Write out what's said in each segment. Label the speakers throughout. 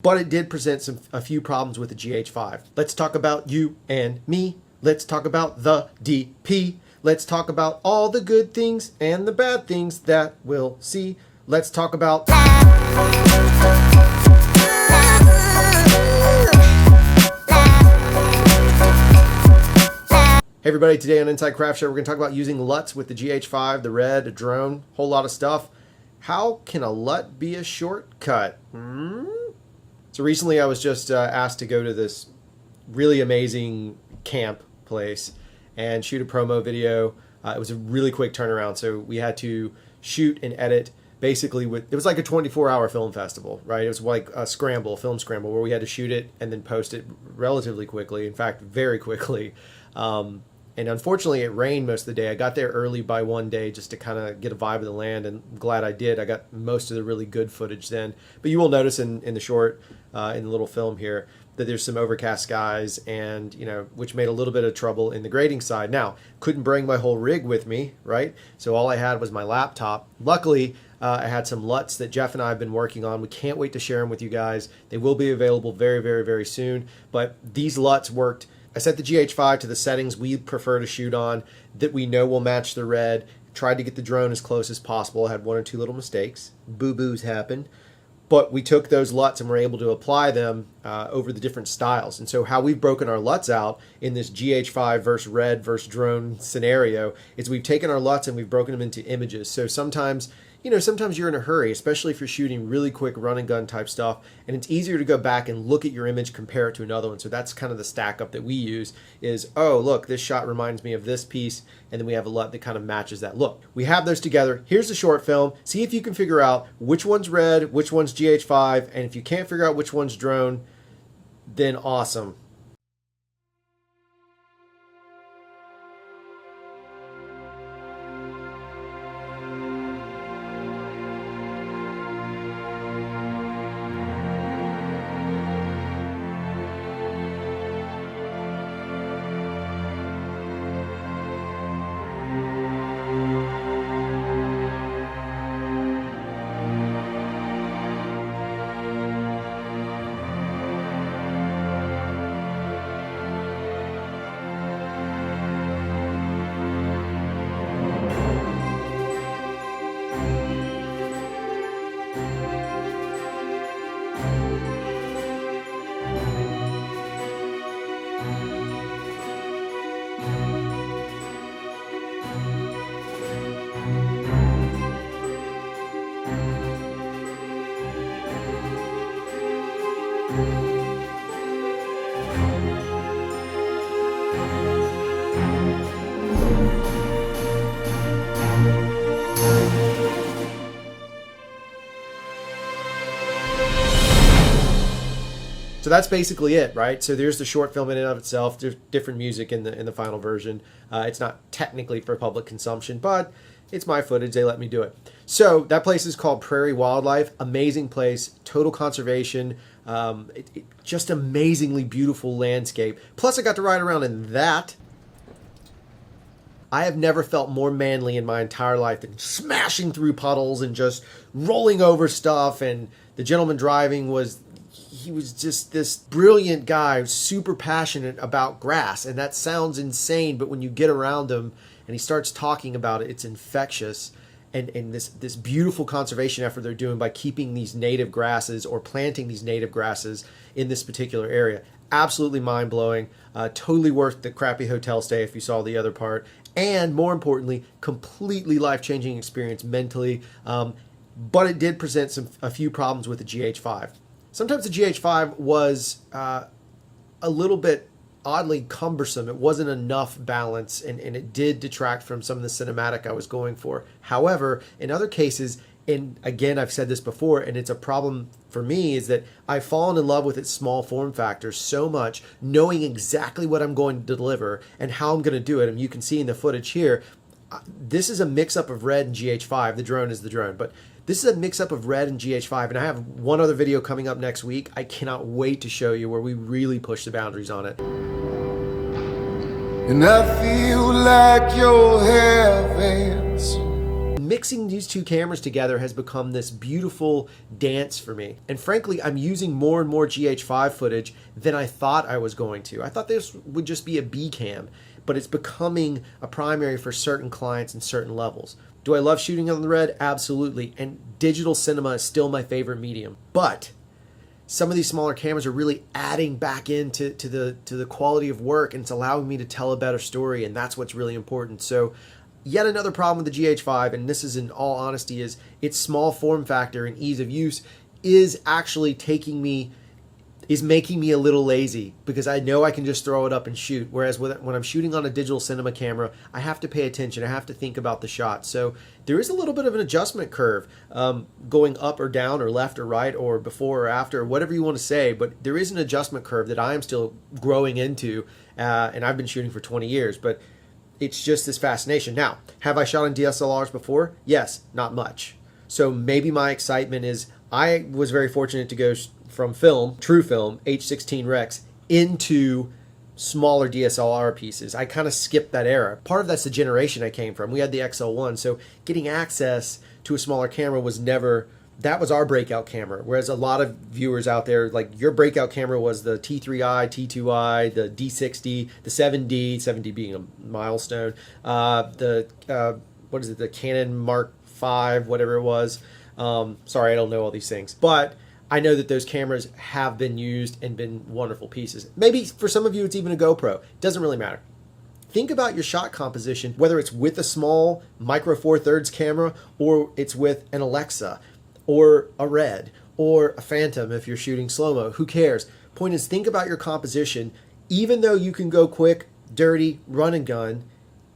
Speaker 1: But it did present a few problems with the GH5. Let's talk about you and me. Let's talk about the DP. Let's talk about all the good things and the bad things that we'll see. Let's talk about... Hey everybody, today on Inside Craft Show, we're going to talk about using LUTs with the GH5, the red, a drone, whole lot of stuff. How can a LUT be a shortcut? So recently I was just asked to go to this really amazing camp place and shoot a promo video. It was a really quick turnaround, so we had to shoot and edit basically it was like a 24-hour film festival, right? It was like a film scramble, where we had to shoot it and then post it relatively quickly, in fact, very quickly. And unfortunately, it rained most of the day. I got there early by one day just to kind of get a vibe of the land, and I'm glad I did. I got most of the really good footage then. But you will notice in the short, in the little film here, that there's some overcast skies, and which made a little bit of trouble in the grading side. Now, couldn't bring my whole rig with me, right? So all I had was my laptop. Luckily, I had some LUTs that Jeff and I have been working on. We can't wait to share them with you guys. They will be available very, very, very soon. But these LUTs worked. I set the GH5 to the settings we prefer to shoot on, that we know will match the red. Tried to get the drone as close as possible. I had one or two little mistakes. Boo-boos happened. But we took those LUTs and were able to apply them over the different styles. And so how we've broken our LUTs out in this GH5 versus red versus drone scenario is we've taken our LUTs and we've broken them into images. So sometimes you're in a hurry, especially if you're shooting really quick run and gun type stuff, and it's easier to go back and look at your image, compare it to another one. So that's kind of the stack up that we use is, oh, look, this shot reminds me of this piece, and then we have a LUT that kind of matches that look. We have those together. Here's the short film. See if you can figure out which one's red, which one's GH5, and if you can't figure out which one's drone, then awesome. So that's basically it, right? So there's the short film in and of itself. There's different music in the final version. It's not technically for public consumption, but it's my footage. They let me do it. So that place is called Prairie Wildlife. Amazing place, total conservation, just amazingly beautiful landscape. Plus I got to ride around in that. I have never felt more manly in my entire life than smashing through puddles and just rolling over stuff. And the gentleman driving he was just this brilliant guy, super passionate about grass. And that sounds insane, but when you get around him and he starts talking about it, it's infectious. And this beautiful conservation effort they're doing by keeping these native grasses or planting these native grasses in this particular area. Absolutely mind-blowing. Totally worth the crappy hotel stay if you saw the other part. And more importantly, completely life-changing experience mentally. But it did present a few problems with the GH5. Sometimes the GH5 was a little bit oddly cumbersome. It wasn't enough balance, and it did detract from some of the cinematic I was going for. However, in other cases, and again, I've said this before, and it's a problem for me, is that I've fallen in love with its small form factor so much, knowing exactly what I'm going to deliver and how I'm going to do it. And you can see in the footage here, this is a mix-up of red and GH5. The drone is the drone, but this is a mix-up of red and GH5, and I have one other video coming up next week. I cannot wait to show you where we really push the boundaries on it.
Speaker 2: And I feel like you're heaven.
Speaker 1: mixing these two cameras together has become this beautiful dance for me. And frankly, I'm using more and more GH5 footage than I thought I was going to. I thought this would just be a B cam, but it's becoming a primary for certain clients and certain levels. Do I love shooting on the Red? Absolutely. And digital cinema is still my favorite medium. But some of these smaller cameras are really adding back into the quality of work, and it's allowing me to tell a better story, and that's what's really important. So yet another problem with the GH5, and this is in all honesty, is its small form factor and ease of use is actually making me a little lazy, because I know I can just throw it up and shoot. Whereas when I'm shooting on a digital cinema camera, I have to pay attention. I have to think about the shot. So there is a little bit of an adjustment curve going up or down or left or right or before or after, or whatever you want to say. But there is an adjustment curve that I am still growing into, and I've been shooting for 20 years. But it's just this fascination. Now, have I shot on DSLRs before? Yes, not much. So maybe my excitement is, I was very fortunate to go from film, true film, H16 Rex, into smaller DSLR pieces. I kind of skipped that era. Part of that's the generation I came from. We had the XL1, so getting access to a smaller camera was never, that was our breakout camera. Whereas a lot of viewers out there, like, your breakout camera was the T3i, T2i, the D60, the 7D being a milestone, the Canon Mark V, whatever it was. Sorry, I don't know all these things. But I know that those cameras have been used and been wonderful pieces. Maybe for some of you it's even a GoPro. It doesn't really matter. Think about your shot composition, whether it's with a small Micro Four Thirds camera, or it's with an Alexa, or a Red, or a Phantom if you're shooting slow-mo. Who cares? Point is, think about your composition. Even though you can go quick, dirty, run and gun,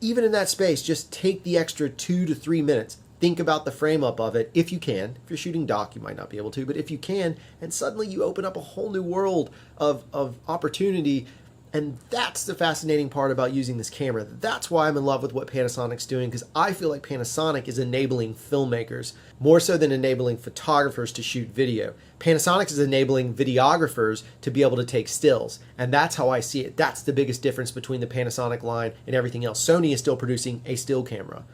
Speaker 1: even in that space, just take the extra 2 to 3 minutes. Think about the frame up of it, if you can. If you're shooting doc, you might not be able to, but if you can, and suddenly you open up a whole new world of opportunity. And that's the fascinating part about using this camera. That's why I'm in love with what Panasonic's doing, because I feel like Panasonic is enabling filmmakers more so than enabling photographers to shoot video. Panasonic is enabling videographers to be able to take stills, and that's how I see it. That's the biggest difference between the Panasonic line and everything else. Sony is still producing a still camera.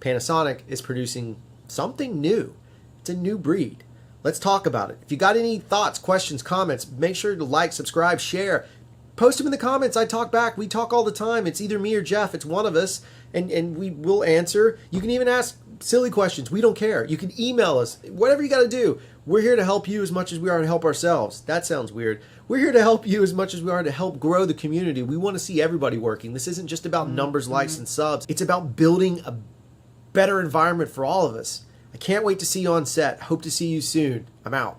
Speaker 1: Panasonic is producing something new. It's a new breed. Let's talk about it. If you got any thoughts, questions, comments, make sure to like, subscribe, share. Post them in the comments. I talk back. We talk all the time. It's either me or Jeff. It's one of us, and we will answer. You can even ask silly questions. We don't care. You can email us. Whatever you got to do. We're here to help you as much as we are to help ourselves. That sounds weird. We're here to help you as much as we are to help grow the community. We want to see everybody working. This isn't just about numbers, likes, and subs. It's about building a better environment for all of us. I can't wait to see you on set. Hope to see you soon. I'm out.